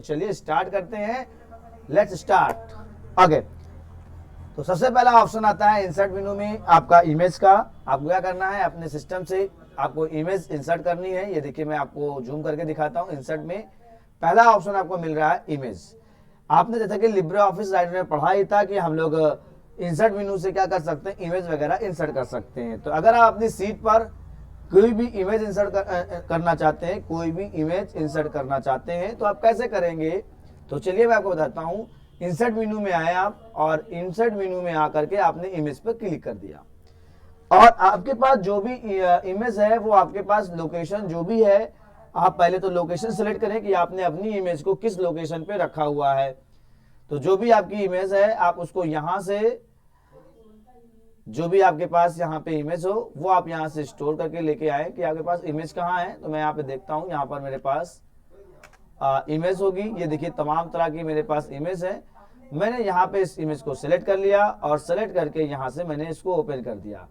चलिए स्टार्ट करते हैं। Let's start. ओके, तो सबसे पहला ऑप्शन आता है इंसर्ट मेनू में आपका इमेज का। आपको क्या करना है, अपने सिस्टम से आपको इमेज इंसर्ट करनी है। ये देखिए मैं आपको जूम करके दिखाता हूँ। इंसर्ट में पहला ऑप्शन आपको मिल रहा है इमेज। आपने जैसा कि लिब्रे ऑफिस राइटर में पढ़ा ही था कि हम लोग इंसर्ट मेनू से क्या कर सकते हैं, इमेज वगैरह इंसर्ट कर सकते हैं। तो अगर आप अपनी सीट पर कोई भी इमेज इंसर्ट करना चाहते हैं, कोई भी इमेज इंसर्ट करना चाहते हैं तो आप कैसे करेंगे, तो चलिए मैं आपको बताता हूँ। इंसर्ट मेनू में आए आप और इंसर्ट मेनू में आकर के आपने इमेज पर क्लिक कर दिया और आपके पास जो भी इमेज है वो आपके पास लोकेशन जो भी है, आप पहले तो लोकेशन सेलेक्ट करें कि आपने अपनी इमेज को किस लोकेशन पे रखा हुआ है। तो जो भी आपकी इमेज है आप उसको यहां से, जो भी आपके पास यहाँ पे इमेज हो वो आप यहाँ से स्टोर करके लेके आए कि आपके पास इमेज कहाँ है। तो मैं यहाँ पे देखता हूँ, यहाँ पर मेरे पास इमेज होगी। ये देखिए तमाम तरह की मेरे पास इमेज है। मैंने यहाँ पे इस इमेज को सिलेक्ट कर लिया और सेलेक्ट करके यहाँ से मैंने इसको ओपन कर दिया।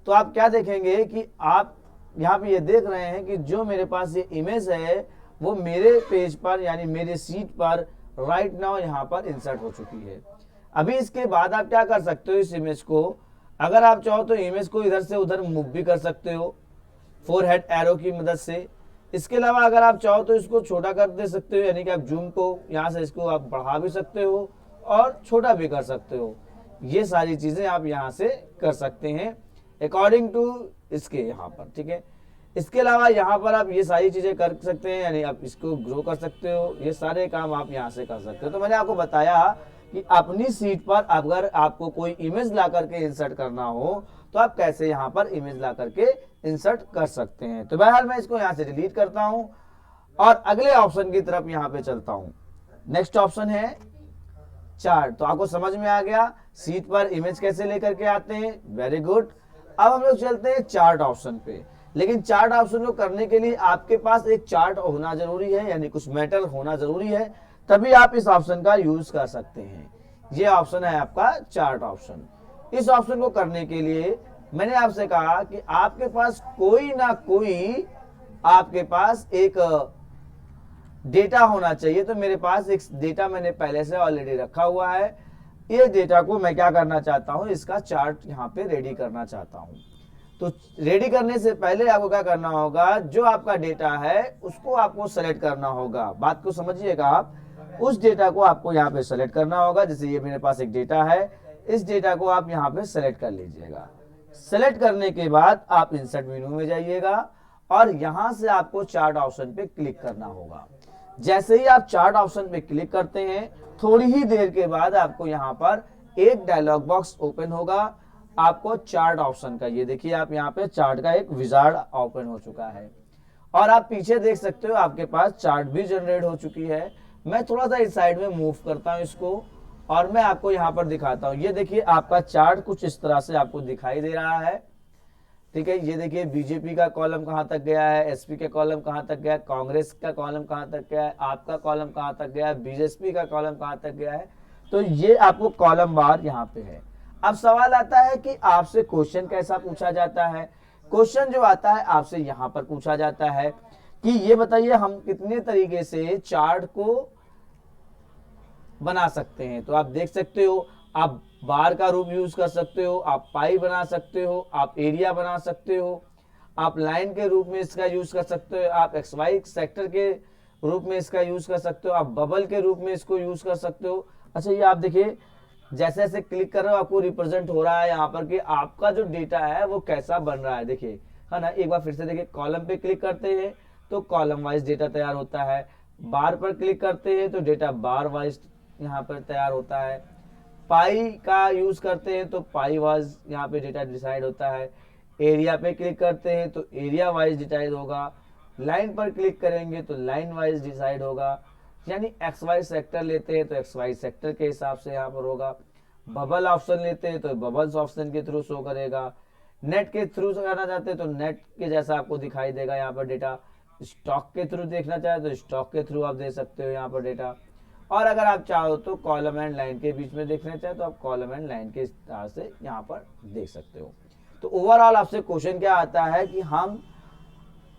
तो आप क्या देखेंगे कि आप यहाँ पे ये देख रहे हैं कि जो मेरे पास ये इमेज है वो मेरे पेज पर यानी मेरे सीट पर राइट नाउ यहाँ पर इंसर्ट हो चुकी है। अभी इसके बाद आप क्या कर सकते हो, इस इमेज को अगर आप चाहो तो इमेज को इधर से उधर मूव भी कर सकते हो फोरहेड एरो की मदद से। इसके अलावा अगर आप चाहो तो इसको छोटा कर दे सकते हो, यानी कि आप जूम को यहाँ से इसको आप बढ़ा भी सकते हो और छोटा भी कर सकते हो। ये सारी चीजें आप यहाँ से कर सकते हैं अकॉर्डिंग टू इसके यहाँ पर, ठीक है। इसके अलावा यहाँ पर आप ये सारी चीजें कर सकते हैं, यानी आप इसको ग्रो कर सकते हो। ये सारे काम आप यहाँ से कर सकते हो। तो मैंने आपको बताया कि अपनी सीट पर अगर आपको कोई इमेज ला करके इंसर्ट करना हो तो आप कैसे यहाँ पर इमेज ला करके इंसर्ट कर सकते हैं। तो बहरहाल मैं इसको यहाँ से डिलीट करता हूँ और अगले ऑप्शन की तरफ यहाँ पे चलता हूँ। नेक्स्ट ऑप्शन है चार्ट। तो आपको समझ में आ गया सीट पर इमेज कैसे लेकर के आते हैं, वेरी गुड। अब हम लोग चलते हैं चार्ट ऑप्शन पे। लेकिन चार्ट ऑप्शन को करने के लिए आपके पास एक चार्ट होना जरूरी है, यानी कुछ मैटर होना जरूरी है, तभी आप इस ऑप्शन का यूज कर सकते हैं। ये ऑप्शन है आपका चार्ट ऑप्शन। इस ऑप्शन को करने के लिए मैंने आपसे कहा कि आपके पास कोई ना कोई आपके पास एक डेटा होना चाहिए। तो मेरे पास एक डेटा मैंने पहले से ऑलरेडी रखा हुआ है। ये डेटा को मैं क्या करना चाहता हूं, इसका चार्ट यहाँ पे रेडी करना चाहता हूं। तो रेडी करने से पहले आपको क्या करना होगा, जो आपका डेटा है उसको आपको सेलेक्ट करना होगा। बात को समझिएगा आप, उस डेटा को आपको यहाँ पे सेलेक्ट करना होगा। जैसे ये मेरे पास एक डेटा है, इस डेटा को आप यहाँ पे सेलेक्ट कर लीजिएगा। सेलेक्ट करने के बाद आप इंसर्ट मेनू में जाइएगा और यहां से आपको चार्ट ऑप्शन पे क्लिक करना होगा। जैसे ही आप चार्ट ऑप्शन पे क्लिक करते हैं, थोड़ी ही देर के बाद आपको यहाँ पर एक डायलॉग बॉक्स ओपन होगा आपको चार्ट ऑप्शन का। ये देखिए आप यहाँ पे चार्ट का एक विजार्ड ओपन हो चुका है और आप पीछे देख सकते हो आपके पास चार्ट भी जनरेट हो चुकी है। मैं थोड़ा सा इस साइड में मूव करता हूँ इसको और मैं आपको यहाँ पर दिखाता हूँ। ये देखिए आपका चार्ट कुछ इस तरह से आपको दिखाई दे रहा है, ठीक है। ये देखिए बीजेपी का कॉलम कहाँ तक गया है, एसपी का कॉलम कहाँ तक गया है, कांग्रेस का कॉलम कहाँ तक गया है, आपका कॉलम कहाँ तक गया है, बीजेपी का कॉलम कहाँ तक गया है। तो ये आपको कॉलम बार यहाँ पे है। अब सवाल आता है कि आपसे क्वेश्चन कैसा पूछा जाता है। क्वेश्चन जो आता है आपसे यहाँ पर पूछा जाता है कि ये बताइए हम कितने तरीके से चार्ट को बना सकते हैं। तो आप देख सकते हो, आप बार का रूप यूज कर सकते हो, आप पाई बना सकते हो, आप एरिया बना सकते हो, आप लाइन के रूप में इसका यूज कर सकते हो, आप एक्स वाई सेक्टर के रूप में इसका यूज कर सकते हो, आप बबल के रूप में इसको यूज कर सकते हो। अच्छा ये आप देखिए जैसे जैसे क्लिक कर रहे हो आपको रिप्रेजेंट हो रहा है यहाँ पर कि आपका जो डेटा है वो कैसा बन रहा है। देखिए है ना, एक बार फिर से देखिए, कॉलम पे क्लिक करते हैं तो कॉलम वाइज डेटा तैयार होता है, बार पर क्लिक करते हैं तो डेटा बार वाइज यहाँ पर तैयार होता है, पाई का यूज करते हैं तो पाई वाइज यहाँ पे डेटा डिसाइड होता है, एरिया पे क्लिक करते हैं तो एरिया वाइज डिसाइड होगा, लाइन पर क्लिक करेंगे तो लाइन वाइज डिसाइड होगा, यानी एक्स वाई सेक्टर लेते हैं तो एक्स वाई सेक्टर के हिसाब से यहाँ पर होगा, बबल ऑप्शन लेते हैं तो बबल्स ऑप्शन के थ्रू शो करेगा, नेट के थ्रू करना चाहते हैं तो नेट के जैसा आपको दिखाई देगा यहाँ पर डेटा, स्टॉक के थ्रू देखना चाहे तो स्टॉक के थ्रू आप दे सकते हो यहाँ पर डेटा, और अगर आप चाहो तो कॉलम एंड लाइन के बीच में देखना चाहे तो आप कॉलम एंड लाइन के तरह से यहाँ पर देख सकते हो। तो ओवरऑल आपसे क्वेश्चन क्या आता है कि हम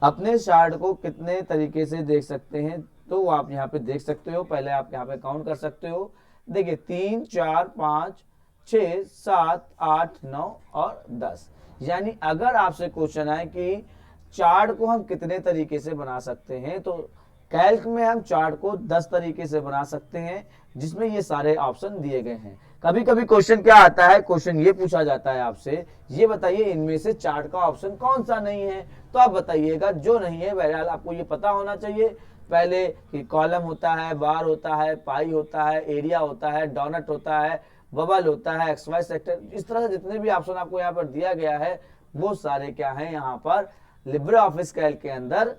अपने चार्ट को कितने तरीके से देख सकते हैं, तो वो आप यहाँ पे देख सकते हो। पहले आप यहाँ पे काउंट कर सकते हो। देखिए 3 4 5 6 7 8 9 और 10। यानी अगर आपसे क्वेश्चन आए कि चार्ट को हम कितने तरीके से बना सकते हैं, तो कैल्क में हम चार्ट को 10 तरीके से बना सकते हैं, जिसमें ये सारे ऑप्शन दिए गए हैं। कभी कभी क्वेश्चन क्या आता है, क्वेश्चन ये पूछा जाता है आपसे, ये बताइए इनमें से चार्ट का ऑप्शन कौन सा नहीं है। तो आप बताइएगा जो नहीं है। बहरहाल आपको ये पता होना चाहिए पहले कि कॉलम होता है, बार होता है, पाई होता है, एरिया होता है, डोनट होता है, बबल होता है, एक्स वाई सेक्टर। इस तरह से जितने भी ऑप्शन आपको यहाँ पर दिया गया है वो सारे क्या है यहाँ पर लिब्रे ऑफिस कैल्क के अंदर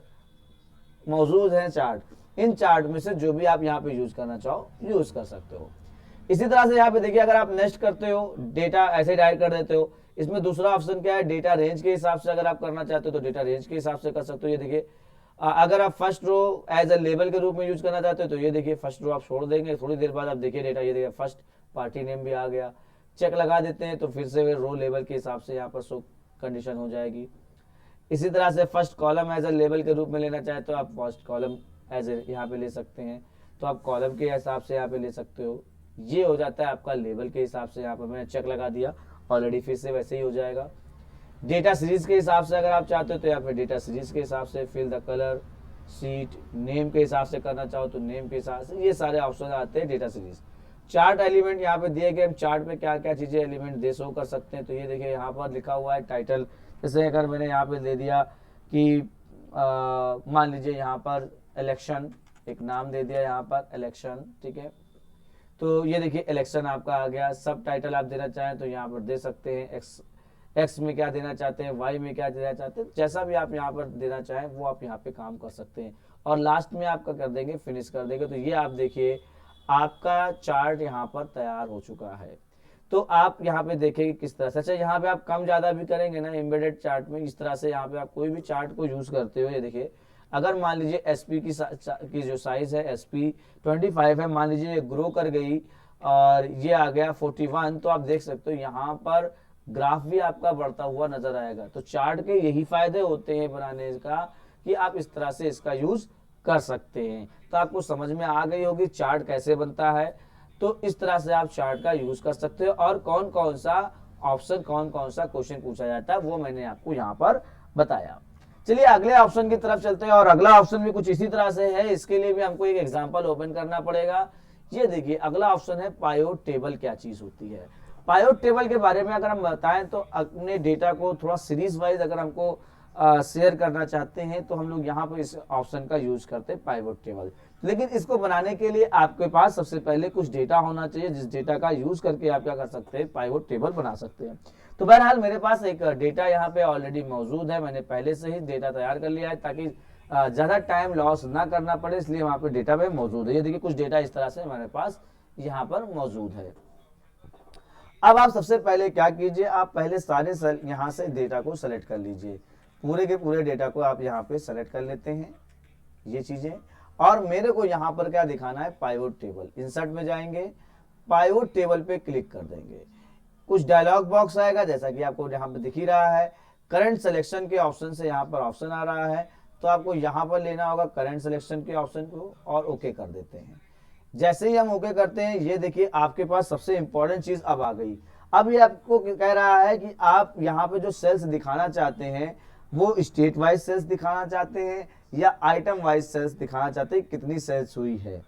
मौजूद है चार्ट। इन चार्ट में से जो भी आप यहाँ पे यूज करना चाहो यूज कर सकते हो। इसी तरह से यहाँ पे देखिए, अगर आप नेक्स्ट करते हो, डेटा ऐसे डायल कर देते हो। इसमें दूसरा ऑप्शन क्या है, डेटा रेंज के हिसाब से अगर आप करना चाहते हो तो डेटा रेंज के हिसाब से कर सकते हो। ये देखिए, अगर आप first row as a label के रूप में यूज करना चाहते हो तो ये देखिए फर्स्ट रो आप छोड़ देंगे, थोड़ी देर बाद आप देखिए डेटा, ये देखिए फर्स्ट पार्टी नेम भी आ गया। चेक लगा देते हैं तो फिर से रो लेवल के हिसाब से यहाँ पर शो कंडीशन हो जाएगी। इसी तरह से first column as a label के रूप में लेना चाहे तो आप फर्स्ट कॉलम एज ए यहाँ पे ले सकते हैं, तो आप कॉलम के हिसाब से यहाँ पे ले सकते हो। ये हो जाता है आपका लेवल के हिसाब से। यहाँ पर मैंने चेक लगा दिया ऑलरेडी, फिर से वैसे ही हो जाएगा। डेटा सीरीज के हिसाब से अगर आप चाहते हो तो यहाँ पे डेटा सीरीज के हिसाब से, fill the colour, sheet, name के हिसाब से करना चाहो तो नेम के हिसाब से, ये सारे ऑप्शन आते हैं डेटा सीरीज। चार्ट एलिमेंट यहाँ पे दिए गए, हम चार्ट में क्या क्या चीजें एलिमेंट दे शो कर सकते हैं। तो ये देखिए यहाँ पर लिखा हुआ है टाइटल। जैसे अगर मैंने यहाँ पे दे दिया कि मान लीजिए यहाँ पर इलेक्शन, एक नाम दे दिया यहाँ पर इलेक्शन, ठीक है। तो ये देखिए इलेक्शन आपका आ गया। सब टाइटल आप देना चाहें तो यहाँ पर दे सकते हैं। एक्स में क्या देना चाहते हैं, वाई में क्या देना चाहते हैं, जैसा भी आप यहाँ पर देना चाहें वो आप यहाँ पे काम कर सकते हैं। और लास्ट में आपका कर देंगे, फिनिश कर देंगे। तो ये आप देखिए आपका चार्ट यहाँ पर तैयार हो चुका है। तो आप यहाँ पे देखेंगे किस तरह से। अच्छा, यहाँ पे आप कम ज्यादा भी करेंगे ना एम्बेडेड चार्ट में, इस तरह से यहाँ पे आप कोई भी चार्ट को यूज करते हो। ये देखिए, अगर मान लीजिए एसपी की जो साइज है एसपी 25 है, मान लीजिए ग्रो कर गई और ये आ गया 41, तो आप देख सकते हो यहाँ पर ग्राफ भी आपका बढ़ता हुआ नजर आएगा। तो चार्ट के यही फायदे होते हैं बनाने का कि आप इस तरह से इसका यूज कर सकते हैं। तो आपको समझ में आ गई होगी चार्ट कैसे बनता है। तो इस तरह से आप चार्ट का यूज कर सकते हो। और कौन कौन सा ऑप्शन, कौन कौन सा क्वेश्चन पूछा जाता है वो मैंने आपको यहाँ पर बताया। चलिए अगले ऑप्शन की तरफ चलते हैं। और अगला ऑप्शन भी कुछ इसी तरह से है। इसके लिए भी हमको एक एग्जांपल ओपन करना पड़ेगा। ये देखिए अगला ऑप्शन है पायोट टेबल क्या चीज होती है। पायोट टेबल के बारे में अगर हम बताएं तो अपने डेटा को थोड़ा सीरीज वाइज अगर हमको शेयर करना चाहते हैं तो हम लोग यहाँ पर इस ऑप्शन का यूज करते हैं पाइवोट टेबल। लेकिन इसको बनाने के लिए आपके पास सबसे पहले कुछ डेटा होना चाहिए, जिस डेटा का यूज करके आप क्या कर सकते हैं, पाइवोट टेबल बना सकते हैं। तो बहरहाल मेरे पास एक डेटा यहाँ पे ऑलरेडी मौजूद है। मैंने पहले से ही डेटा तैयार कर लिया है ताकि ज्यादा टाइम लॉस ना करना पड़े, इसलिए वहां पे डेटा में मौजूद है। ये देखिए कुछ डेटा इस तरह से हमारे पास यहाँ पर मौजूद है। अब आप सबसे पहले क्या कीजिए, आप पहले सारे यहाँ से डेटा को सेलेक्ट कर लीजिए। पूरे के पूरे डेटा को आप यहाँ पे सेलेक्ट कर लेते हैं ये चीजें। और मेरे को यहाँ पर क्या दिखाना है, पाइवोट टेबल। इंसर्ट में जाएंगे, पाइवोट टेबल पे क्लिक कर देंगे। कुछ डायलॉग बॉक्स आएगा जैसा कि आपको यहाँ पे दिख ही रहा है। करंट सिलेक्शन के ऑप्शन से यहाँ पर ऑप्शन आ रहा है, तो आपको यहाँ पर लेना होगा करंट सिलेक्शन के ऑप्शन को और ओके कर देते हैं। जैसे ही हम ओके करते हैं, ये देखिए आपके पास सबसे इंपॉर्टेंट चीज अब आ गई। अब ये आपको कह रहा है कि आप यहाँ पे जो सेल्स दिखाना चाहते हैं वो स्टेट वाइज सेल्स दिखाना चाहते हैं या आइटम वाइज सेल्स दिखाना चाहते हैं, कितनी सेल्स हुई है।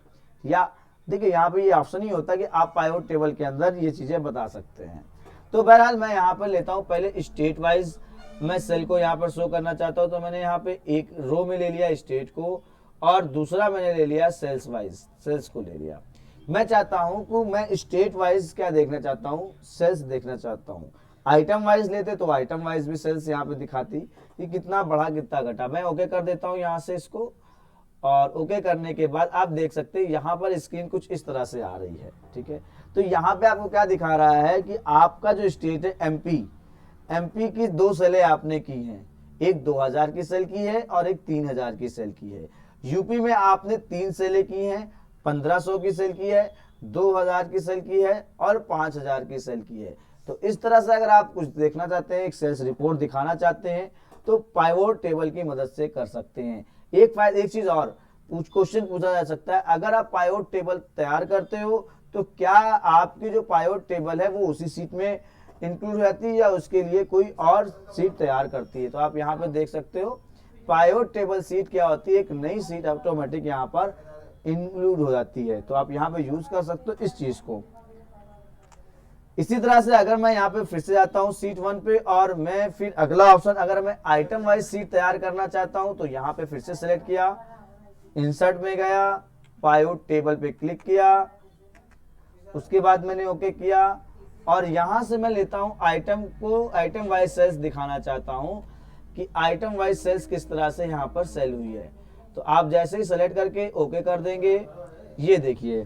या देखिए यहाँ पे ये ऑप्शन ही होता है कि आप पाइवोट टेबल के अंदर ये चीजें बता सकते हैं। तो बहरहाल मैं यहाँ पर लेता हूँ पहले स्टेट वाइज मैं सेल को यहाँ पर शो करना चाहता हूँ। तो मैंने यहाँ पे एक रो में ले लिया स्टेट को और दूसरा मैंने ले लिया सेल्स वाइज, सेल्स को ले लिया। मैं चाहता हूँ कि मैं स्टेट वाइज क्या देखना चाहता हूँ, सेल्स देखना चाहता हूँ। आइटम वाइज लेते तो आइटम वाइज भी सेल्स यहाँ पे दिखाती कि कितना बढ़ा कितना घटा। मैं ओके कर देता हूँ यहाँ से इसको। और ओके करने के बाद आप देख सकते हैं यहाँ पर स्क्रीन कुछ इस तरह से आ रही है, ठीक है। तो यहाँ पे आपको क्या दिखा रहा है कि आपका जो स्टेट है एमपी की 2 सेलें आपने की हैं, एक 2000 की सेल की है और एक 3000 की सेल की है। यूपी में आपने 3 सेलें की हैं, 1500 की सेल की है, 2000 की सेल की है और 5000 की सेल की है। तो इस तरह से अगर आप कुछ देखना चाहते हैं, एक सेल्स रिपोर्ट दिखाना चाहते हैं तो पाइवोट टेबल की मदद से कर सकते हैं। एक चीज और, क्वेश्चन पूछा जा सकता है, अगर आप पाइवट टेबल तैयार करते हो तो क्या आपकी जो पाइवट टेबल है वो उसी सीट में इंक्लूड रहती है या उसके लिए कोई और सीट तैयार करती है। तो आप यहाँ पे देख सकते हो पाइवट टेबल सीट क्या होती है, एक नई सीट ऑटोमेटिक यहाँ पर इंक्लूड हो जाती है। तो आप यहाँ पे यूज कर सकते हो इस चीज को। इसी तरह से अगर मैं यहाँ पे फिर से जाता हूँ सीट 1 पे और मैं फिर अगला ऑप्शन, अगर मैं आइटम वाइज सीट तैयार करना चाहता हूँ तो यहाँ पे फिर से सिलेक्ट किया, इंसर्ट में गया, पाइवट टेबल पे क्लिक किया, उसके बाद मैंने ओके किया और यहां से मैं लेता हूं आइटम को, आइटम वाइज सेल्स दिखाना चाहता हूं कि आइटम वाइज सेल्स किस तरह से यहां पर सेल हुई है। तो आप जैसे ही सेलेक्ट करके ओके कर देंगे, ये देखिए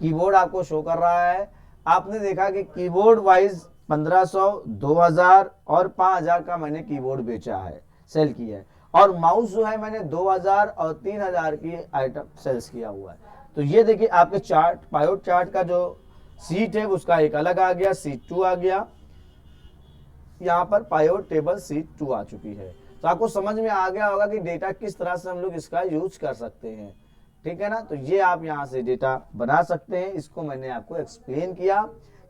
कीबोर्ड आपको शो कर रहा है। आपने देखा कि कीबोर्ड वाइज 1500, 2000 और 5000 का मैंने कीबोर्ड बेचा है, सेल किया है, और माउस जो है मैंने 2000 और 3000 की आइटम सेल्स किया हुआ है। तो ये देखिए आपके चार्ट, पाइवट चार्ट का जो सीट है उसका एक अलग आ गया, सीट 2 आ गया, यहाँ पर पाइवट टेबल सीट 2 आ चुकी है। तो आपको समझ में आ गया होगा कि डेटा किस तरह से हम लोग इसका यूज कर सकते हैं, ठीक है ना। तो ये आप यहाँ से डेटा बना सकते हैं। इसको मैंने आपको एक्सप्लेन किया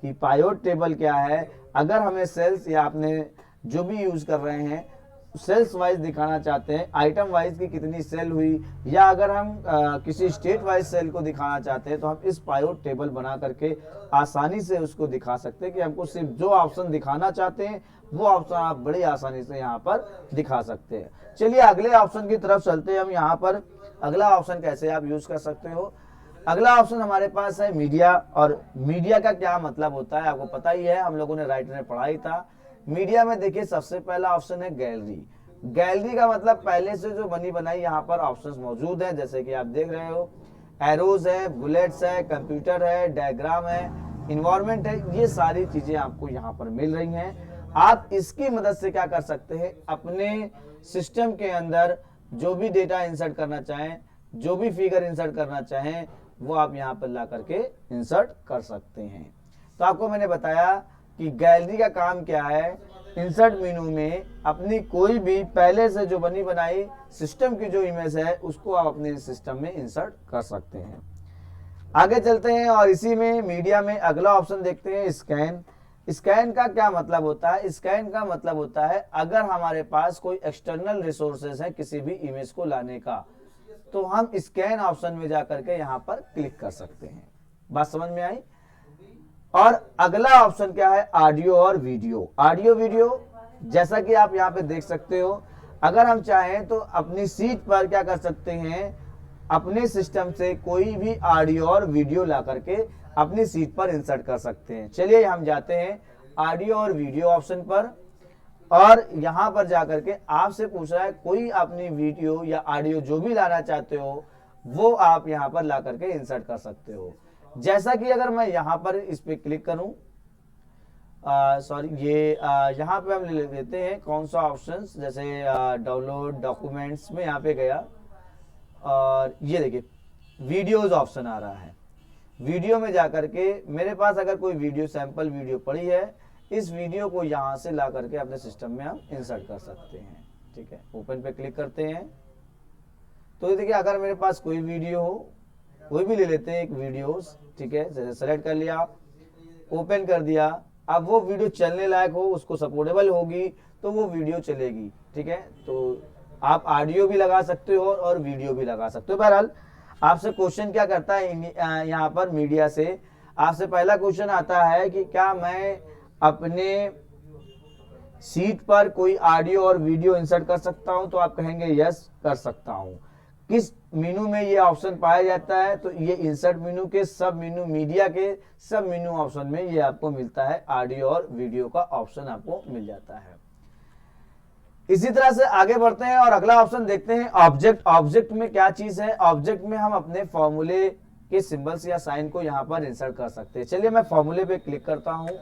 कि पाइवट टेबल क्या है। अगर हमें सेल्स या आपने जो भी यूज कर रहे हैं सेल्स वाइज दिखाना चाहते हैं, आइटम वाइज की कितनी सेल हुई, या अगर हम किसी स्टेट वाइज सेल को दिखाना चाहते हैं तो हम इस पाइवट टेबल बना करके आसानी से उसको दिखा सकते हैं कि हमको सिर्फ जो ऑप्शन दिखाना चाहते हैं वो ऑप्शन आप बड़ी आसानी से यहाँ पर दिखा सकते हैं। चलिए अगले ऑप्शन की तरफ चलते हैं। हम यहाँ पर अगला ऑप्शन कैसे आप यूज कर सकते हो। अगला ऑप्शन हमारे पास है मीडिया। और मीडिया का क्या मतलब होता है आपको पता ही है, हम लोगों ने राइट में पढ़ा ही था। मीडिया में देखिए सबसे पहला ऑप्शन है गैलरी। गैलरी का मतलब पहले से जो बनी बनाई यहाँ पर ऑप्शंस मौजूद हैं, जैसे कि आप देख रहे हो एरोज है, बुलेट्स है, कंप्यूटर है, डायग्राम है, इन्वायरमेंट है, ये सारी चीजें आपको यहाँ पर मिल रही हैं। आप इसकी मदद से क्या कर सकते हैं, अपने सिस्टम के अंदर जो भी डेटा इंसर्ट करना चाहें, जो भी फिगर इंसर्ट करना चाहें, वो आप यहाँ पर ला करके इंसर्ट कर सकते हैं। तो आपको मैंने बताया कि गैलरी का काम क्या है, इंसर्ट मेनू में अपनी कोई भी पहले से जो बनी बनाई सिस्टम की जो इमेज है उसको आप अपने सिस्टम में इंसर्ट कर सकते हैं। आगे चलते हैं और इसी में मीडिया में अगला ऑप्शन देखते हैं स्कैन। स्कैन का क्या मतलब होता है, स्कैन का मतलब होता है अगर हमारे पास कोई एक्सटर्नल रिसोर्सेज है किसी भी इमेज को लाने का, तो हम स्कैन ऑप्शन में जाकर के यहाँ पर क्लिक कर सकते हैं। बात समझ में आई। और अगला ऑप्शन क्या है, ऑडियो और वीडियो। ऑडियो वीडियो जैसा कि आप यहाँ पे देख सकते हो, अगर हम चाहें तो अपनी सीट पर क्या कर सकते हैं, अपने सिस्टम से कोई भी ऑडियो और वीडियो ला करके अपनी सीट पर इंसर्ट कर सकते हैं। चलिए हम जाते हैं ऑडियो और वीडियो ऑप्शन पर, और यहाँ पर जाकर के आपसे पूछ रहा है कोई अपनी वीडियो या ऑडियो जो भी लाना चाहते हो वो आप यहाँ पर ला करके इंसर्ट कर सकते हो। जैसा कि अगर मैं यहाँ पर इस पे क्लिक करूं, सॉरी ये यहाँ पे हम ले लेते हैं कौन सा ऑप्शन, जैसे डाउनलोड डॉक्यूमेंट्स में यहाँ पे गया और ये देखिए वीडियोज ऑप्शन आ रहा है। वीडियो में जाकर के मेरे पास अगर कोई वीडियो सैंपल वीडियो पड़ी है, इस वीडियो को यहाँ से ला करके अपने सिस्टम में हम इंसर्ट कर सकते हैं। ठीक है, ओपन पे क्लिक करते हैं तो ये देखिए अगर मेरे पास कोई वीडियो हो, कोई भी ले लेते हैं एक वीडियोस, ठीक है, जैसे सेलेक्ट कर लिया, ओपन कर दिया, अब वो वीडियो चलने लायक हो, उसको सपोर्टेबल होगी तो वो वीडियो चलेगी। ठीक है, तो आप ऑडियो भी लगा सकते हो और वीडियो भी लगा सकते हो। बहरहाल आपसे क्वेश्चन क्या करता है यहाँ पर मीडिया से, आपसे पहला क्वेश्चन आता है कि क्या मैं अपने सीट पर कोई ऑडियो और वीडियो इंसर्ट कर सकता हूं, तो आप कहेंगे यस कर सकता हूं। किस मेनू में ये ऑप्शन पाया जाता है, तो ये इंसर्ट मेनू के सब मेनू, मीडिया के सब मेनू ऑप्शन में ये आपको मिलता है, ऑडियो और वीडियो का ऑप्शन आपको मिल जाता है। इसी तरह से आगे बढ़ते हैं और अगला ऑप्शन देखते हैं ऑब्जेक्ट। ऑब्जेक्ट में क्या चीज है, ऑब्जेक्ट में हम अपने फॉर्मूले के सिंबल्स या साइन को यहाँ पर इंसर्ट कर सकते हैं। चलिए मैं फॉर्मूले पे क्लिक करता हूँ।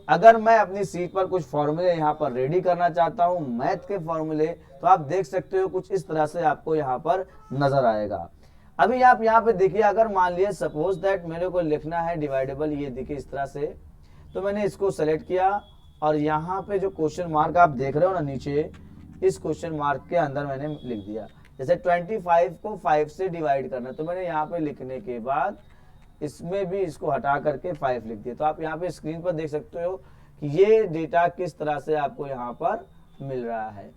अगर मैं अपनी सीट पर कुछ फॉर्मूले यहाँ पर रेडी करना चाहता हूँ, मैथ के फॉर्मूले, तो आप देख सकते हो कुछ इस तरह से आपको यहाँ पर नजर आएगा। अभी आप यहाँ पे देखिए, अगर मान लिया सपोज दैट मेरे को लिखना है डिवाइडेबल, ये देखिए इस तरह से, तो मैंने इसको सेलेक्ट किया और यहाँ पे जो क्वेश्चन मार्क आप देख रहे हो ना नीचे, इस क्वेश्चन मार्क के अंदर मैंने लिख दिया। जैसे 25 को 5 से डिवाइड करना, तो मैंने यहाँ पे लिखने के बाद इसमें भी इसको हटा करके 5 लिख दिया। तो आप यहाँ पे स्क्रीन पर देख सकते हो कि ये डेटा किस तरह से आपको यहाँ पर मिल रहा है।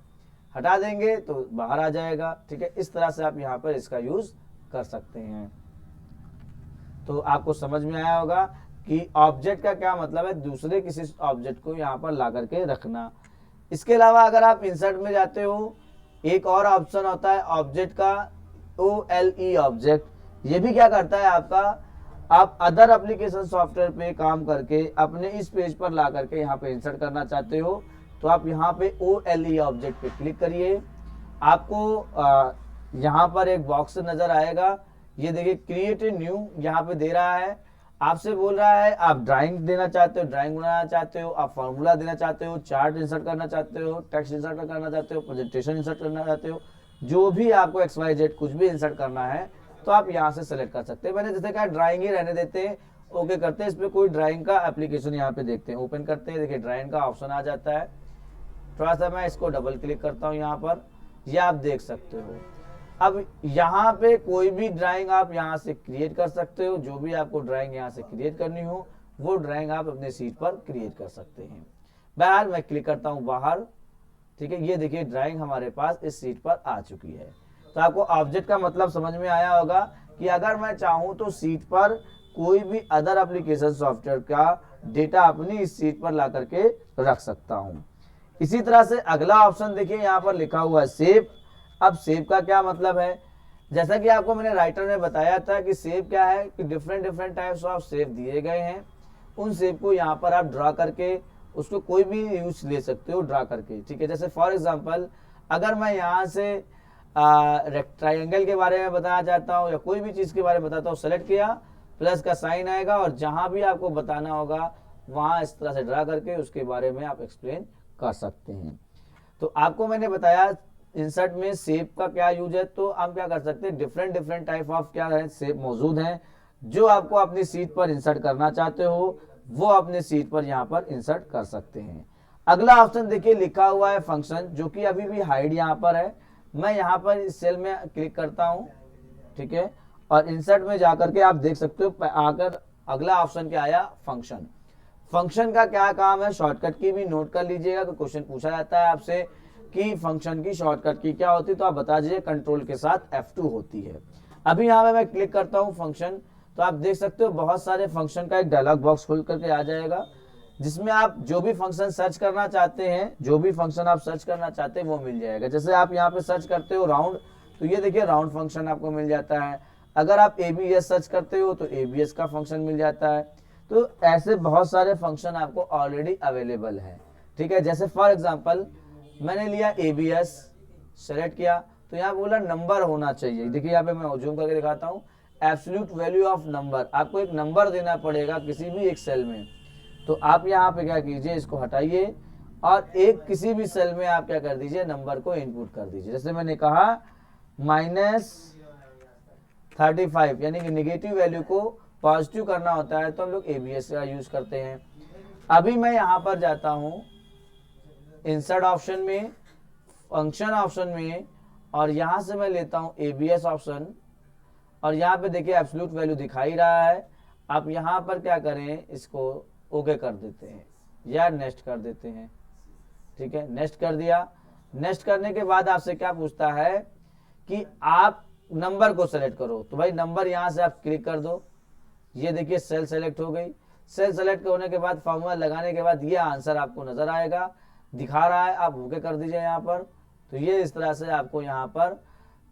हटा देंगे तो बाहर आ जाएगा, ठीक है। इस तरह से आप यहाँ पर इसका यूज कर सकते हैं। तो आपको समझ में आया होगा कि ऑब्जेक्ट का क्या मतलब है, दूसरे किसी ऑब्जेक्ट को यहाँ पर ला करके रखना। इसके अलावा अगर आप इंसर्ट में जाते हो, एक और ऑप्शन होता है ऑब्जेक्ट का, OLE ऑब्जेक्ट। ये भी क्या करता है आपका, आप अदर एप्लीकेशन सॉफ्टवेयर पे काम करके अपने इस पेज पर ला करके यहाँ पे इंसर्ट करना चाहते हो, तो आप यहाँ पे OLE ऑब्जेक्ट पे क्लिक करिए। आपको यहाँ पर एक बॉक्स नजर आएगा, ये देखिए क्रिएट ए न्यू यहाँ पे दे रहा है। आपसे बोल रहा है आप ड्राइंग देना चाहते हो, ड्राइंग बनाना चाहते हो, आप फॉर्मूला देना चाहते हो, चार्ट इंसर्ट करना चाहते हो, टेक्स्ट इंसर्ट करना चाहते हो, प्रेजेंटेशन इंसर्ट करना चाहते हो, जो भी आपको XYZ कुछ भी इंसर्ट करना है तो आप यहाँ से सेलेक्ट कर सकते हैं। मैंने जैसे कहा ड्राइंग ही रहने देते हैं, ओके करते हैं। इस पर कोई ड्राइंग का एप्लीकेशन यहाँ पे देखते हैं, ओपन करते हैं, देखिए ड्राइंग का ऑप्शन आ जाता है। थोड़ा सा मैं इसको डबल क्लिक करता हूँ यहाँ पर, यह आप देख सकते हो। अब यहाँ पे कोई भी ड्राइंग आप यहाँ से क्रिएट कर सकते हो, जो भी आपको ड्राइंग यहाँ से क्रिएट करनी हो वो ड्राइंग आप अपने सीट पर क्रिएट कर सकते हैं। बहरहाल मैं क्लिक करता हूँ बाहर, ठीक है। ये देखिए ड्राइंग हमारे पास इस सीट पर आ चुकी है। तो आपको ऑब्जेक्ट का मतलब समझ में आया होगा कि अगर मैं चाहूँ तो सीट पर कोई भी अदर एप्लीकेशन सॉफ्टवेयर का डेटा अपनी इस सीट पर ला करके रख सकता हूँ। इसी तरह से अगला ऑप्शन देखिए यहाँ पर लिखा हुआ है सेव। अब सेव का क्या मतलब है, जैसा कि आपको मैंने राइटर में बताया था कि सेव क्या है कि डिफरेंट टाइप्स ऑफ सेव दिए गए हैं। उन सेव को यहाँ पर आप ड्रा करके उसको कोई भी यूज ले सकते हो ड्रा करके, ठीक है। जैसे फॉर एग्जांपल अगर मैं यहाँ से ट्रायंगल के बारे में बताना चाहता हूँ या कोई भी चीज़ के बारे में बताता हूँ, सेलेक्ट किया, प्लस का साइन आएगा और जहाँ भी आपको बताना होगा वहाँ इस तरह से ड्रा करके उसके बारे में आप एक्सप्लेन कर सकते हैं। तो आपको मैंने बताया इंसर्ट में सेव का क्या यूज है। तो हम क्या कर सकते हैं, डिफरेंट टाइप ऑफ क्या है सेव मौजूद हैं, जो आपको अपनी सीट पर इंसर्ट करना चाहते हो वो अपने सीट पर यहाँ पर इंसर्ट कर सकते हैं। अगला ऑप्शन देखिए लिखा हुआ है फंक्शन, जो कि अभी भी हाइड यहाँ पर है। मैं यहाँ पर इस सेल में क्लिक करता हूँ, ठीक है, और इंसर्ट में जाकर के आप देख सकते हो आकर अगला ऑप्शन क्या आया, फंक्शन। फंक्शन का क्या काम है, शॉर्टकट की भी नोट कर लीजिएगा, तो क्वेश्चन पूछा जाता है आपसे कि फंक्शन की शॉर्टकट की क्या होती है, तो आप बता दीजिए कंट्रोल के साथ F2 होती है। अभी यहाँ पे मैं क्लिक करता हूँ फंक्शन, तो आप देख सकते हो बहुत सारे फंक्शन का एक डायलॉग बॉक्स खुल करके आ जाएगा, जिसमें आप जो भी फंक्शन सर्च करना चाहते हैं, जो भी फंक्शन आप सर्च करना चाहते हैं वो मिल जाएगा। जैसे आप यहाँ पे सर्च करते हो राउंड, तो ये देखिए राउंड फंक्शन आपको मिल जाता है। अगर आप ABS सर्च करते हो तो ABS का फंक्शन मिल जाता है। तो ऐसे बहुत सारे फंक्शन आपको ऑलरेडी अवेलेबल है, ठीक है। जैसे फॉर एग्जाम्पल मैंने लिया ABS, सेलेक्ट किया, तो यहाँ बोला नंबर होना चाहिए। देखिए यहाँ पे मैं जूम करके दिखाता हूँ, एब्सोल्यूट वैल्यू ऑफ नंबर, आपको एक नंबर देना पड़ेगा किसी भी एक सेल में। तो आप यहाँ पे क्या कीजिए, इसको हटाइए और एक किसी भी सेल में आप क्या कर दीजिए, नंबर को इनपुट कर दीजिए। जैसे मैंने कहा -35, यानी कि निगेटिव वैल्यू को पॉजिटिव करना होता है तो हम लोग ABS का यूज करते हैं। अभी मैं यहाँ पर जाता हूँ इंसर्ट ऑप्शन में, फंक्शन ऑप्शन में, और यहाँ से मैं लेता हूँ ABS ऑप्शन, और यहाँ पे देखिए एब्सोल्यूट वैल्यू दिखाई रहा है। आप यहाँ पर क्या करें, इसको ओके कर देते हैं या नेक्स्ट कर देते हैं, ठीक है। नेक्स्ट कर दिया। नेक्स्ट करने के बाद आपसे क्या पूछता है कि आप नंबर को सेलेक्ट करो, तो भाई नंबर यहाँ से आप क्लिक कर दो। ये देखिए सेल सेलेक्ट हो गई। सेल सेलेक्ट होने के बाद फॉर्मूला लगाने के बाद ये आंसर आपको नजर आएगा, दिखा रहा है, आप ओके कर दीजिए यहाँ पर। तो ये इस तरह से आपको यहाँ पर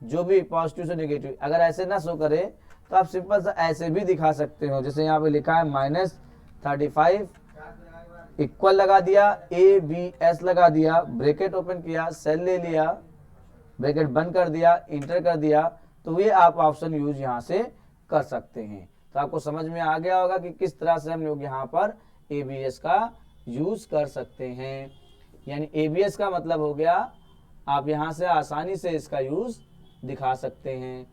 जो भी पॉजिटिव से नेगेटिव, अगर ऐसे ना शो करे तो आप सिंपल सा ऐसे भी दिखा सकते हो। जैसे यहाँ पे लिखा है -35 इक्वल लगा दिया, ABS लगा दिया, ब्रैकेट ओपन किया, सेल ले लिया, ब्रैकेट बंद कर दिया, इंटर कर दिया, तो ये आप ऑप्शन यूज यहाँ से कर सकते हैं। तो आपको समझ में आ गया होगा कि किस तरह से हम लोग यहाँ पर ABS का यूज कर सकते हैं। यानी ABS का मतलब हो गया आप यहाँ से आसानी से इसका यूज दिखा सकते हैं।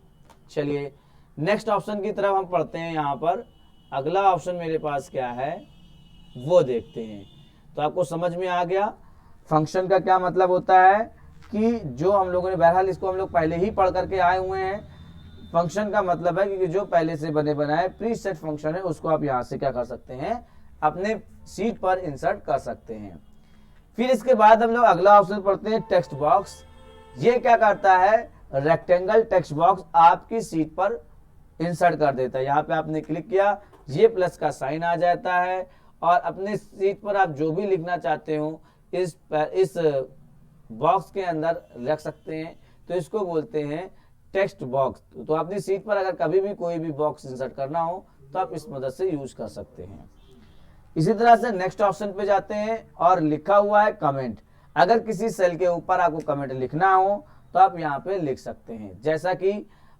चलिए नेक्स्ट ऑप्शन की तरफ हम पढ़ते हैं। यहाँ पर अगला ऑप्शन मेरे पास क्या है वो देखते हैं। तो आपको समझ में आ गया फंक्शन का क्या मतलब होता है, कि जो हम लोगों ने, बहरहाल इसको हम लोग पहले ही पढ़ करके आए हुए हैं। फंक्शन का मतलब है कि जो पहले से बने बनाए प्री सेट फंक्शन है उसको आप यहाँ से क्या कर सकते हैं, अपने सीट पर इंसर्ट कर सकते हैं। फिर इसके बाद हम लोग अगला ऑप्शन पढ़ते हैं टेक्स्ट बॉक्स। ये क्या करता है, रेक्टेंगल टेक्स्ट बॉक्स आपकी सीट पर इंसर्ट कर देता है। यहाँ पे आपने क्लिक किया, ये प्लस का साइन आ जाता है और अपने सीट पर आप जो भी लिखना चाहते हो इस बॉक्स के अंदर रख सकते हैं। तो इसको बोलते हैं टेक्स्ट बॉक्स। तो अपनी सीट पर अगर कभी भी कोई भी बॉक्स इंसर्ट करना हो तो आप इस मदद से यूज कर सकते हैं। इसी तरह से नेक्स्ट ऑप्शन पे जाते हैं और लिखा हुआ है कमेंट। अगर किसी सेल के ऊपर आपको कमेंट लिखना हो तो आप यहाँ पे लिख सकते हैं। जैसा कि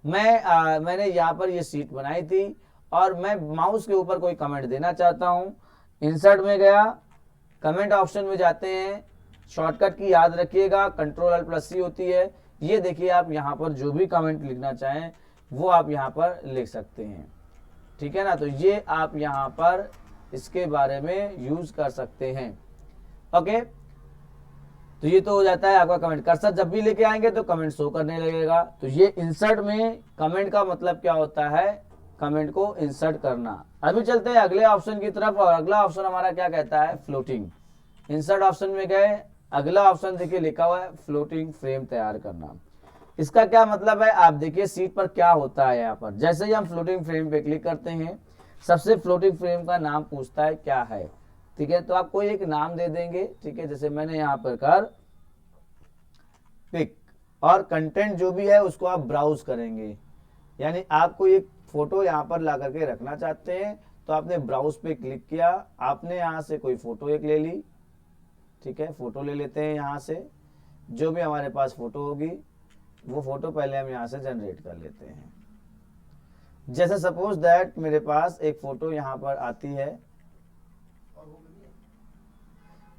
मैंने यहाँ पर ये सीट बनाई थी और मैं माउस के ऊपर कोई कमेंट देना चाहता हूँ। इंसर्ट में गया, कमेंट ऑप्शन में जाते हैं, शॉर्टकट की याद रखिएगा Ctrl+C होती है। ये देखिए आप यहाँ पर जो भी कमेंट लिखना चाहें वो आप यहाँ पर लिख सकते हैं, ठीक है ना। तो ये आप यहाँ पर इसके बारे में यूज कर सकते हैं। ओके, तो ये तो हो जाता है आपका कमेंट। कर्सर जब भी लेके आएंगे तो कमेंट शो करने लगेगा। तो ये इंसर्ट में कमेंट का मतलब क्या होता है, कमेंट को इंसर्ट करना। अभी चलते हैं अगले ऑप्शन की तरफ और अगला ऑप्शन हमारा क्या कहता है, फ्लोटिंग। इंसर्ट ऑप्शन में गए, अगला ऑप्शन देखिए लिखा हुआ है फ्लोटिंग फ्रेम तैयार करना। इसका क्या मतलब है, आप देखिए सीट पर क्या होता है। यहाँ पर जैसे ही हम फ्लोटिंग फ्रेम पे क्लिक करते हैं, सबसे फ्लोटिंग फ्रेम का नाम पूछता है क्या है, ठीक है। तो आप कोई एक नाम दे देंगे, ठीक है। जैसे मैंने यहाँ पर कर पिक और कंटेंट जो भी है उसको आप ब्राउज करेंगे। यानी आपको एक फोटो यहाँ पर ला करके रखना चाहते हैं तो आपने ब्राउज पे क्लिक किया, आपने यहाँ से कोई फोटो एक ले ली, ठीक है। फोटो ले लेते हैं यहाँ से, जो भी हमारे पास फोटो होगी वो फोटो पहले हम यहाँ से जनरेट कर लेते हैं। जैसे सपोज दैट मेरे पास एक फोटो यहाँ पर आती है,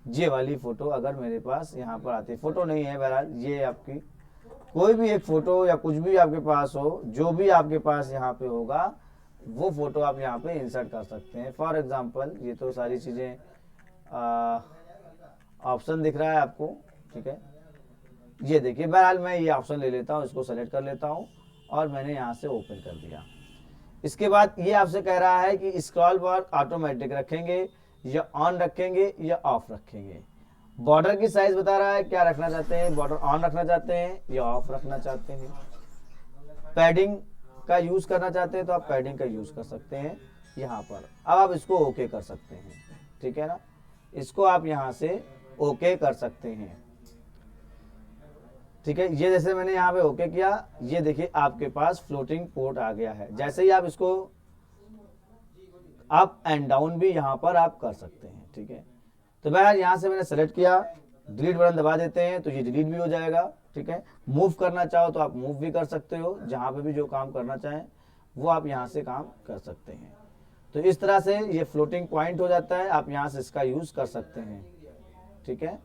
ये वाली फोटो अगर मेरे पास यहाँ पर आती है, फोटो नहीं है बहरहाल, ये आपकी कोई भी एक फोटो या कुछ भी आपके पास हो, जो भी आपके पास यहाँ पे होगा वो फोटो आप यहाँ पे इंसर्ट कर सकते हैं। फॉर एग्जांपल ये तो सारी चीज़ें ऑप्शन दिख रहा है आपको, ठीक है। ये देखिए बहरहाल मैं ये ऑप्शन ले लेता हूँ, इसको सेलेक्ट कर लेता हूँ और मैंने यहाँ से ओपन कर दिया। इसके बाद ये आपसे कह रहा है कि स्क्रॉल बार ऑटोमेटिक रखेंगे या ऑन रखेंगे या ऑफ रखेंगे। बॉर्डर की साइज बता रहा है, क्या रखना चाहते हैं, बॉर्डर ऑन रखना चाहते हैं या ऑफ रखना चाहते हैं। पैडिंग का यूज करना चाहते हैं तो आप पैडिंग का यूज कर सकते हैं यहाँ पर। अब आप इसको ओके कर सकते हैं, ठीक है ना। इसको आप यहाँ से ओके कर सकते हैं, ठीक है। ये जैसे मैंने यहाँ पे ओके किया, ये देखिए आपके पास फ्लोटिंग पोर्ट आ गया है। जैसे ही आप इसको अप एंड डाउन भी यहाँ पर आप कर सकते हैं, ठीक है। तो बहरहाल यहाँ से मैंने सेलेक्ट किया, डिलीट बटन दबा देते हैं तो ये डिलीट भी हो जाएगा, ठीक है। मूव करना चाहो तो आप मूव भी कर सकते हो, जहाँ पे भी जो काम करना चाहें वो आप यहाँ से काम कर सकते हैं। तो इस तरह से ये फ्लोटिंग पॉइंट हो जाता है, आप यहाँ से इसका यूज कर सकते हैं, ठीक है।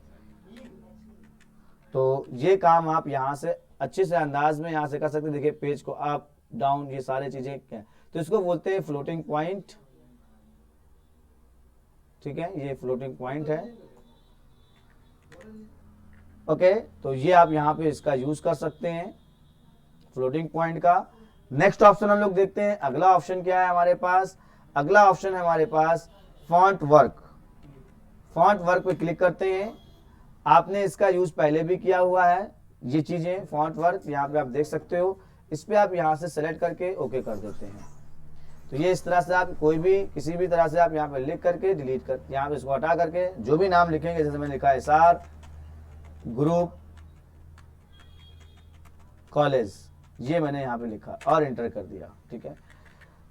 तो ये काम आप यहाँ से अच्छे से अंदाज में यहाँ से कर सकते हैं। देखिए पेज को अप डाउन ये सारी चीजें क्या, तो इसको बोलते हैं फ्लोटिंग पॉइंट, ठीक है। ये फ्लोटिंग पॉइंट है, ओके। तो ये आप यहाँ पे इसका यूज कर सकते हैं फ्लोटिंग पॉइंट का। नेक्स्ट ऑप्शन हम लोग देखते हैं, अगला ऑप्शन क्या है हमारे पास। अगला ऑप्शन है हमारे पास फॉन्ट वर्क। फॉन्ट वर्क पे क्लिक करते हैं, आपने इसका यूज पहले भी किया हुआ है। ये चीजें फॉन्ट वर्क यहाँ पे आप देख सकते हो, इस पे आप यहाँ से सेलेक्ट करके ओके कर देते हैं। तो ये इस तरह से आप कोई भी किसी भी तरह से आप यहाँ पे लिख करके डिलीट कर, यहाँ पे इसको हटा करके जो भी नाम लिखेंगे, जैसे मैंने लिखा है SR ग्रुप कॉलेज, ये मैंने यहाँ पे लिखा और एंटर कर दिया, ठीक है।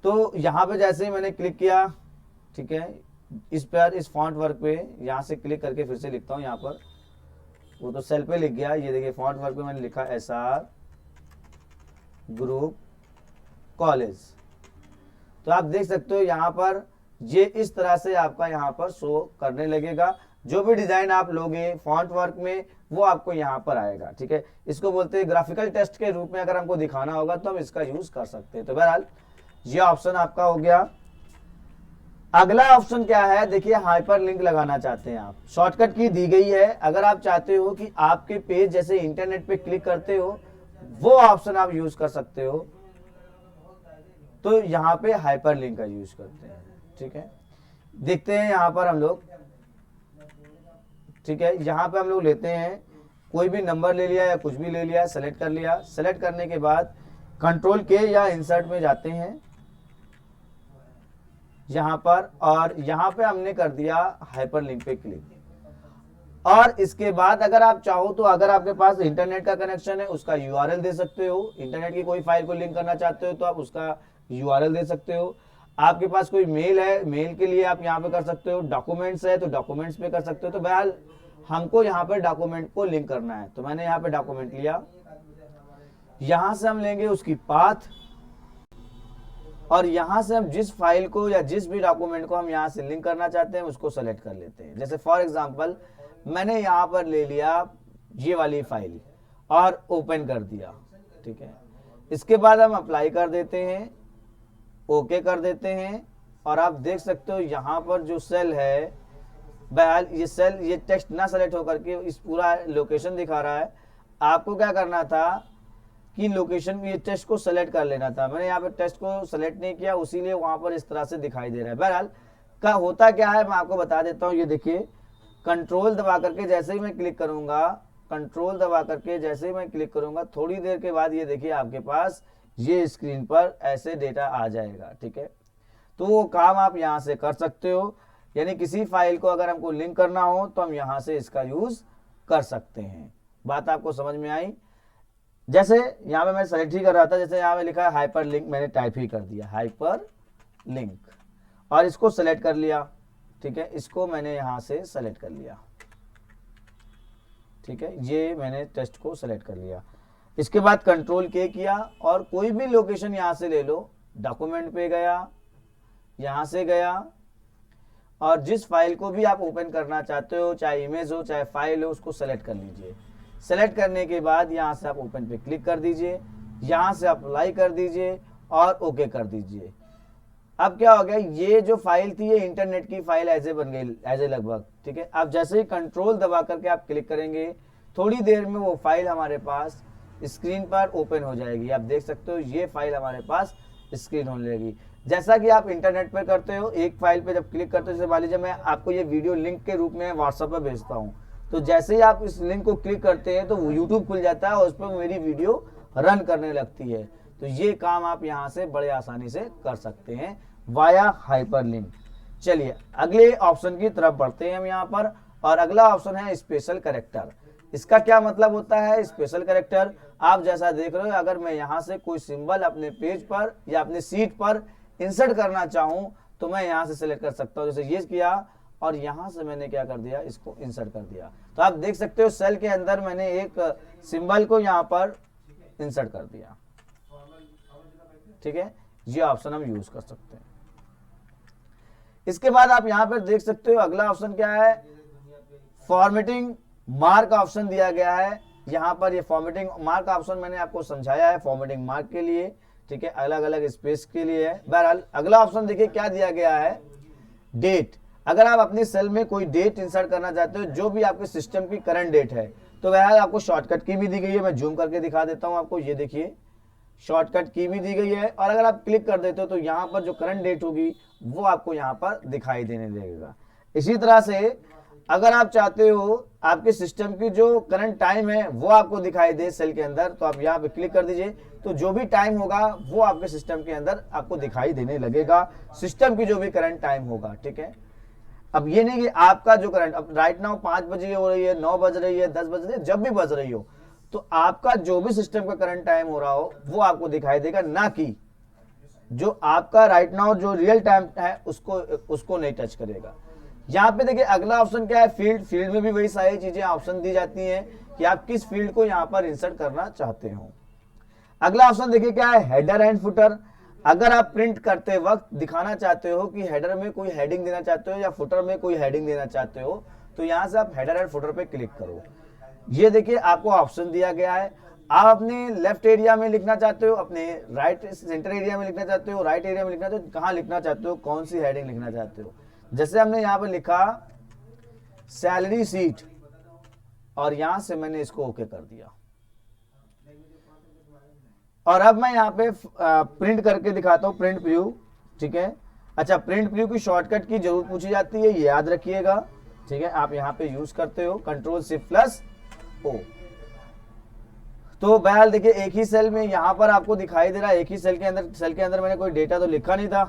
तो यहाँ पे जैसे ही मैंने क्लिक किया, ठीक है, इस पर इस फॉन्ट वर्क पे यहाँ से क्लिक करके फिर से लिखता हूँ। यहाँ पर वो तो सेल पे लिख गया, ये देखिए फॉन्ट वर्क पे मैंने लिखा SR ग्रुप कॉलेज। तो आप देख सकते हो यहाँ पर ये इस तरह से आपका यहाँ पर शो करने लगेगा। जो भी डिजाइन आप लोगे फॉन्ट वर्क में वो आपको यहाँ पर आएगा, ठीक है। इसको बोलते हैं ग्राफिकल टेक्स्ट के रूप में अगर हमको दिखाना होगा तो हम इसका यूज कर सकते हैं। तो बहरहाल ये ऑप्शन आपका हो गया। अगला ऑप्शन क्या है, देखिए हाइपर लिंक लगाना चाहते हैं आप, शॉर्टकट की दी गई है। अगर आप चाहते हो कि आपके पेज जैसे इंटरनेट पे क्लिक करते हो वो ऑप्शन आप यूज कर सकते हो, तो यहां पे हाइपर लिंक का यूज करते हैं। ठीक है, देखते हैं यहां पर हम लोग। ठीक है, यहां पे हम लोग लेते हैं कोई भी नंबर ले लिया या कुछ भी ले लिया, सेलेक्ट कर लिया। सेलेक्ट करने के बाद कंट्रोल के या इंसर्ट में जाते हैं यहां पर, और यहां पे हमने कर दिया हाइपर लिंक पे क्लिक। और इसके बाद अगर आप चाहो तो अगर आपके पास इंटरनेट का कनेक्शन है उसका यूआरएल दे सकते हो, इंटरनेट की कोई फाइल को लिंक करना चाहते हो तो आप उसका यूआरएल दे सकते हो। आपके पास कोई मेल है, मेल के लिए आप यहाँ पे कर सकते हो। डॉक्यूमेंट्स है तो डॉक्यूमेंट्स पे कर सकते हो। तो बहरहाल हमको यहाँ पे डॉक्यूमेंट को लिंक करना है, तो मैंने यहाँ पे डॉक्यूमेंट लिया। यहां से हम लेंगे उसकी पाथ, और यहां से हम जिस फाइल को या जिस भी डॉक्यूमेंट को हम यहां से लिंक करना चाहते हैं उसको सेलेक्ट कर लेते हैं। जैसे फॉर एग्जांपल मैंने यहां पर ले लिया ये वाली फाइल और ओपन कर दिया। ठीक है, इसके बाद हम अप्लाई कर देते हैं, ओके कर देते हैं, और आप देख सकते हो यहां पर जो सेल है, बहरहाल ये सेल, ये टेक्स्ट ना सेलेक्ट होकर के इस पूरा लोकेशन दिखा रहा है। आपको क्या करना था कि लोकेशन ये टेक्स्ट को सेलेक्ट कर लेना था। मैंने यहाँ पे टेक्स्ट को सेलेक्ट नहीं किया, उसीलिए वहां पर इस तरह से दिखाई दे रहा है। बहरहाल का होता क्या है मैं आपको बता देता हूँ। ये देखिए, कंट्रोल दबा करके जैसे ही मैं क्लिक करूंगा, कंट्रोल दबा करके जैसे ही मैं क्लिक करूंगा, थोड़ी देर के बाद ये देखिए आपके पास ये स्क्रीन पर ऐसे डेटा आ जाएगा। ठीक है, तो वो काम आप यहाँ से कर सकते हो, यानी किसी फाइल को अगर हमको लिंक करना हो तो हम यहाँ से इसका यूज कर सकते हैं। बात आपको समझ में आई? जैसे यहाँ पे मैं सेलेक्ट ही कर रहा था, जैसे यहाँ पे लिखा है हाइपर लिंक, मैंने टाइप ही कर दिया हाइपर लिंक, और इसको सेलेक्ट कर लिया। ठीक है, इसको मैंने यहाँ से सेलेक्ट कर लिया। ठीक है, ये मैंने टेक्स्ट को सेलेक्ट कर लिया। इसके बाद कंट्रोल के किया, और कोई भी लोकेशन यहाँ से ले लो, डॉक्यूमेंट पे गया, यहाँ से गया, और जिस फाइल को भी आप ओपन करना चाहते हो, चाहे इमेज हो चाहे फाइल हो, उसको सेलेक्ट कर लीजिए। सेलेक्ट करने के बाद यहाँ से आप ओपन पे क्लिक कर दीजिए, यहाँ से अप्लाई कर दीजिए और ओके कर दीजिए। अब क्या हो गया, ये जो फाइल थी ये इंटरनेट की फाइल ऐसे बन गई, ऐसे लगभग। ठीक है, अब जैसे ही कंट्रोल दबा करके आप क्लिक करेंगे, थोड़ी देर में वो फाइल हमारे पास स्क्रीन पर ओपन हो जाएगी। आप देख सकते हो ये फाइल हमारे पास स्क्रीन होने लगेगी। जैसा कि आप इंटरनेट पर करते हो, एक फाइल पे जब क्लिक करते हो, जैसे मान लीजिए मैं आपको ये वीडियो लिंक के रूप में व्हाट्सएप पर भेजता हूँ, तो जैसे ही आप इस लिंक को क्लिक करते हैं तो यूट्यूब खुल जाता है और उस पर मेरी वीडियो रन करने लगती है। तो ये काम आप यहाँ से बड़े आसानी से कर सकते हैं वाया हाइपर लिंक। चलिए अगले ऑप्शन की तरफ बढ़ते हैं हम यहाँ पर, और अगला ऑप्शन है स्पेशल कैरेक्टर। इसका क्या मतलब होता है स्पेशल कैरेक्टर? आप जैसा देख रहे हो, अगर मैं यहाँ से कोई सिंबल अपने पेज पर या अपने सीट पर इंसर्ट करना चाहूं तो मैं यहाँ से सिलेक्ट कर सकता हूँ। जैसे ये किया और यहाँ से मैंने क्या कर दिया, इसको इंसर्ट कर दिया। तो आप देख सकते हो सेल के अंदर मैंने एक सिंबल को यहाँ पर इंसर्ट कर दिया। ठीक है, ये ऑप्शन हम यूज कर सकते हैं। इसके बाद आप यहाँ पर देख सकते हो अगला ऑप्शन क्या है, फॉर्मेटिंग मार्क ऑप्शन दिया गया है। यहाँ पर ये फॉर्मेटिंग मार्क ऑप्शन मैंने आपको समझाया है फॉर्मेटिंग मार्क के लिए। ठीक है, अलग अलग स्पेस के लिए है। बहरहाल अगला ऑप्शन देखिए क्या दिया गया है, डेट। अगर आप अपनी सेल में कोई डेट इंसर्ट करना चाहते हो जो भी आपके सिस्टम की करंट डेट है, तो बहरहाल आपको शॉर्टकट की भी दी गई है। मैं जूम करके दिखा देता हूं आपको, ये देखिए शॉर्टकट की भी दी गई है, और अगर आप क्लिक कर देते हो तो यहाँ पर जो करंट डेट होगी वो आपको यहाँ पर दिखाई देने लगेगा। इसी तरह से अगर आप चाहते हो आपके सिस्टम की जो करंट टाइम है वो आपको दिखाई दे सेल के अंदर, तो आप यहाँ पे क्लिक कर दीजिए, तो जो भी टाइम होगा वो आपके सिस्टम के अंदर आपको दिखाई देने लगेगा, सिस्टम की जो भी करंट टाइम होगा। ठीक है, अब ये नहीं कि आपका जो करंट अब राइट नाउ 5 बजे हो रही है, 9 बज रही है, 10 बज रही है, जब भी बज रही हो, तो आपका जो भी सिस्टम का करंट टाइम हो रहा हो वो आपको दिखाई देगा, ना कि जो आपका राइट नाउ जो रियल टाइम है उसको नहीं टच करेगा। यहाँ पे देखिए अगला ऑप्शन क्या है, फील्ड। फील्ड में भी वही सारी चीजें ऑप्शन दी जाती हैं कि आप किस फील्ड को यहाँ पर इंसर्ट करना चाहते हो। अगला ऑप्शन देखिए क्या है, हेडर एंड फुटर। अगर आप प्रिंट करते वक्त दिखाना चाहते हो कि हेडर में कोई हेडिंग देना चाहते हो या फुटर में कोई हेडिंग देना चाहते हो, तो यहाँ से आप हेडर एंड फुटर पे क्लिक करो। ये देखिए आपको ऑप्शन दिया गया है। आप अपने लेफ्ट एरिया में लिखना चाहते हो, अपने राइट सेंटर एरिया में लिखना चाहते हो, राइट एरिया में लिखना चाहते हो, कहाँ लिखना चाहते हो, कौन सी हेडिंग लिखना चाहते हो। जैसे हमने यहाँ पर लिखा सैलरी शीट और यहां से मैंने इसको ओके कर दिया। और अब मैं यहाँ पे प्रिंट करके दिखाता हूँ, प्रिंट प्रीव्यू, ठीक है। अच्छा, प्रिंट प्रीव्यू की शॉर्टकट की जरूर पूछी जाती है, ये याद रखिएगा, ठीक है। आप यहाँ पे यूज करते हो Ctrl+Shift+O। तो बहरहाल देखिए एक ही सेल में यहाँ पर आपको दिखाई दे रहा है, एक ही सेल के अंदर मैंने कोई डेटा तो लिखा नहीं था,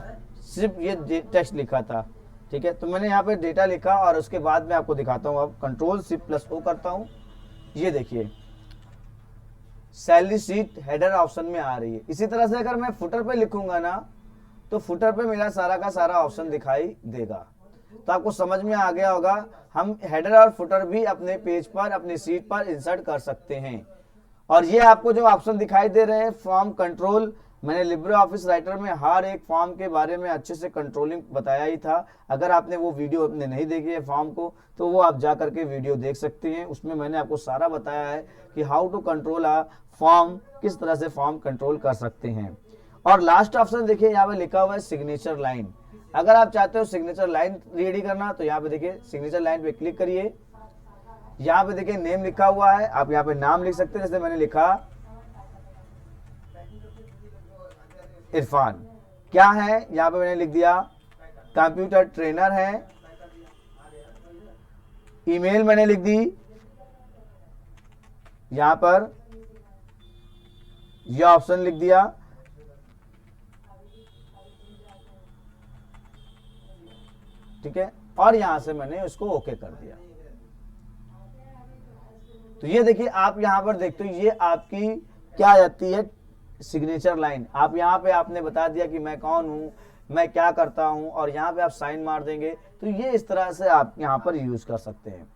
सिर्फ ये टेक्स्ट लिखा था, ठीक है। तो मैंने यहाँ पे डेटा लिखा और उसके बाद मैं आपको दिखाता हूँ। अब Ctrl+Shift+O करता हूँ, ये देखिए सैलरी शीट हेडर ऑप्शन में आ रही है। इसी तरह से अगर मैं फुटर पे लिखूंगा ना, तो फुटर पे मेरा सारा का सारा ऑप्शन दिखाई देगा। तो आपको समझ में आ गया होगा, हम हेडर और फुटर भी अपने पेज पर, अपनी शीट पर इंसर्ट कर सकते हैं। और ये आपको जो ऑप्शन दिखाई दे रहे हैं, फॉर्म कंट्रोल, मैंने लिब्रे ऑफिस राइटर में हर एक फॉर्म के बारे में अच्छे से कंट्रोलिंग बताया ही था। अगर आपने वो वीडियो अपने नहीं देखी है फॉर्म को, तो वो आप जा करके वीडियो देख सकते हैं। उसमें मैंने आपको सारा बताया है कि how to control a form, किस तरह से फॉर्म कंट्रोल कर सकते हैं। और लास्ट ऑप्शन देखिए यहाँ पे लिखा हुआ है सिग्नेचर लाइन। अगर आप चाहते हो सिग्नेचर लाइन रेडी करना, तो यहाँ पे देखिए सिग्नेचर लाइन पे क्लिक करिए। यहाँ पे देखिए नेम लिखा हुआ है, आप यहाँ पे नाम लिख सकते हैं। जैसे मैंने लिखा इरफान, क्या है यहाँ पे मैंने लिख दिया कंप्यूटर ट्रेनर है। ईमेल मैंने लिख दी यहां पर, यह ऑप्शन लिख दिया, ठीक है। और यहां से मैंने उसको ओके कर दिया। तो ये देखिए आप यहां पर देखते हो, ये आपकी क्या आ जाती है सिग्नेचर लाइन। आप यहाँ पे आपने बता दिया कि मैं कौन हूं, मैं क्या करता हूं, और यहाँ पे आप साइन मार देंगे। तो ये इस तरह से आप यहाँ पर यूज कर सकते हैं।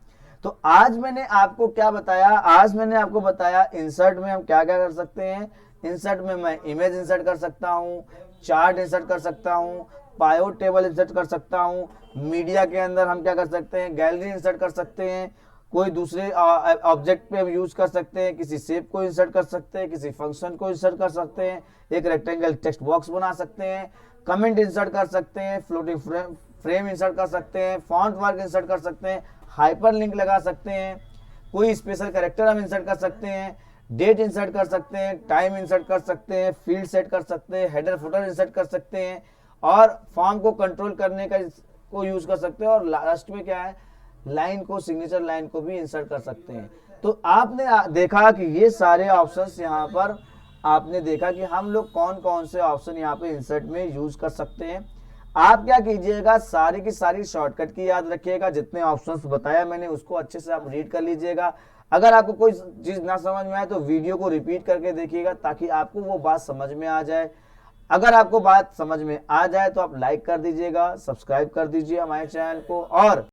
तो आज मैंने आपको क्या बताया, आज मैंने आपको बताया इंसर्ट में हम क्या क्या कर सकते हैं। इंसर्ट में मैं इमेज इंसर्ट कर सकता हूं, चार्ट इंसर्ट कर सकता हूं, पाइवट टेबल इंसर्ट कर सकता हूं, मीडिया के अंदर हम क्या कर सकते हैं, गैलरी इंसर्ट कर सकते हैं, कोई दूसरे ऑब्जेक्ट पे हम यूज कर सकते हैं, किसी शेप को इंसर्ट कर सकते हैं, किसी फंक्शन को इंसर्ट कर सकते हैं, एक रेक्टेंगल टेक्स्ट बॉक्स बना सकते हैं, कमेंट इंसर्ट कर सकते हैं, फ्लोटिंग फ्रेम इंसर्ट कर सकते हैं, फॉन्ट वर्क इंसर्ट कर सकते हैं, हाइपर लिंक लगा सकते हैं, कोई स्पेशल कैरेक्टर हम इंसर्ट कर सकते हैं, डेट इंसर्ट कर सकते हैं, टाइम इंसर्ट कर सकते हैं, फील्ड सेट कर सकते हैं, हेडर फुटर इंसर्ट कर सकते हैं, और फॉर्म को कंट्रोल करने का को यूज कर सकते हैं। और लास्ट में क्या है, लाइन को, सिग्नेचर लाइन को भी इंसर्ट कर सकते हैं। तो आपने देखा कि ये सारे ऑप्शंस यहाँ पर आपने देखा कि हम लोग कौन कौन से ऑप्शन यहाँ पे इंसर्ट में यूज कर सकते हैं। आप क्या कीजिएगा, सारी की सारी शॉर्टकट की याद रखिएगा, जितने ऑप्शंस बताया मैंने उसको अच्छे से आप रीड कर लीजिएगा। अगर आपको कोई चीज ना समझ में आए तो वीडियो को रिपीट करके देखिएगा, ताकि आपको वो बात समझ में आ जाए। अगर आपको बात समझ में आ जाए तो आप लाइक कर दीजिएगा, सब्सक्राइब कर दीजिए हमारे चैनल को, और